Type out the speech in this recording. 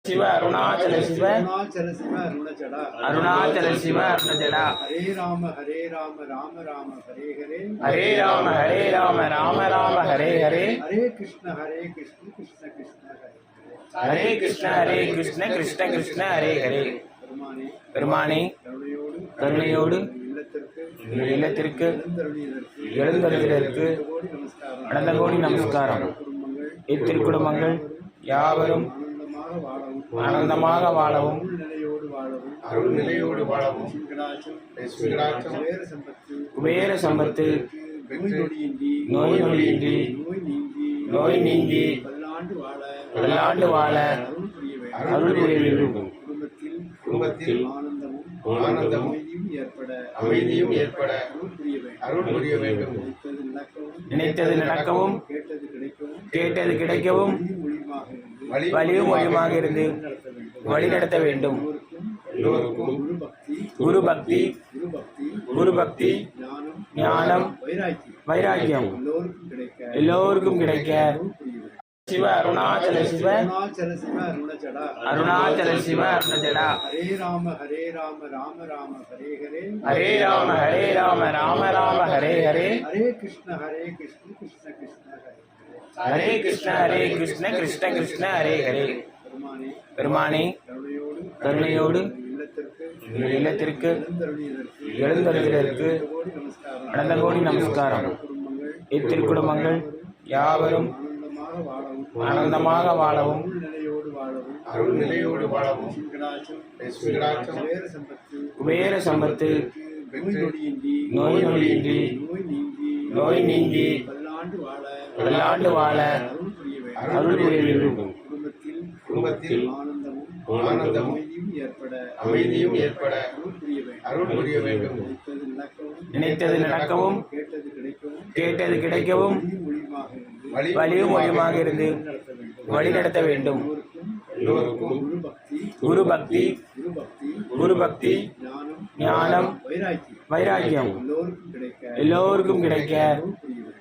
சிவ அருணாச்சல சிவ அருணாச்சல சிவ அருணஜடா அருணாச்சல சிவ அருணஜடா ஹரே ராம ராம ராம ஹரே ஹரே ஹரே ராம ராம ராம ஹரே ஹரே ஹரே கிருஷ்ண கிருஷ்ண கிருஷ்ண ஹரே ஹரே கிருஷ்ண கிருஷ்ண கிருஷ்ண ஹரே ஹரே. பெருமானே கருணையோடு இல்லத்திற்கு எழுந்தருளிற்கு அனந்த கோடி நமஸ்காரம். இத்திருக்குடும்பங்கள் யாவரும் ஆனந்தமாக வாழவும் அருள்நிலையோடு வாழவும் குபேர சம்பத்து நோய் நொடியின்றி நோய் நீங்கி பல்லாண்டு வாழ அருள் புரிய வேண்டும். குடும்பத்தில் ஆனந்தமும் அமைதியும் ஏற்பட அருள் புரிய வேண்டும். நினைத்தது நடக்கவும் கேட்டது கிடைக்கவும் வலியும் மொழியுமாக இருந்து வழி நடத்த வேண்டும். குரு பக்தி ஞானம் வைராக்கியம் எல்லோருக்கும் கிடைக்க சிவ அருணாச்சல சிவ அருணாச்சல சிவ அருணஜடா ஹரே ராம ராம ஹரே ஹரே ஹரே ராம ராம ஹரே ஹரே ஹரே கிருஷ்ண கிருஷ்ண கிருஷ்ண ஹரே ஹரே கிருஷ்ண கிருஷ்ண கிருஷ்ண ஹரே ஹரே. பெருமானே கருணையோடு இல்லத்திற்கு எழுந்தருளிற்கு அனந்த கோடி நமஸ்காரம். இத்திருக்குடும்பங்கள் யாவரும் ஆனந்தமாக வாழவும் அருள்நிலையோடு வாழவும் குபேர சம்பத்து நோய் நொடியின்றி நோய் நீங்கி பல்லாண்டு வாழ அருள் புரிய வேண்டும். குடும்பத்தில் ஆனந்தமும் அமைதியும் ஏற்பட அருள் புரிய வேண்டும். நினைத்தது நடக்கவும் கேட்டது கிடைக்கவும் வலியும் மொழியுமாக இருந்து வழி நடத்த வேண்டும். குரு பக்தி ஞானம் வைராக்கியம் எல்லோருக்கும் கிடைக்க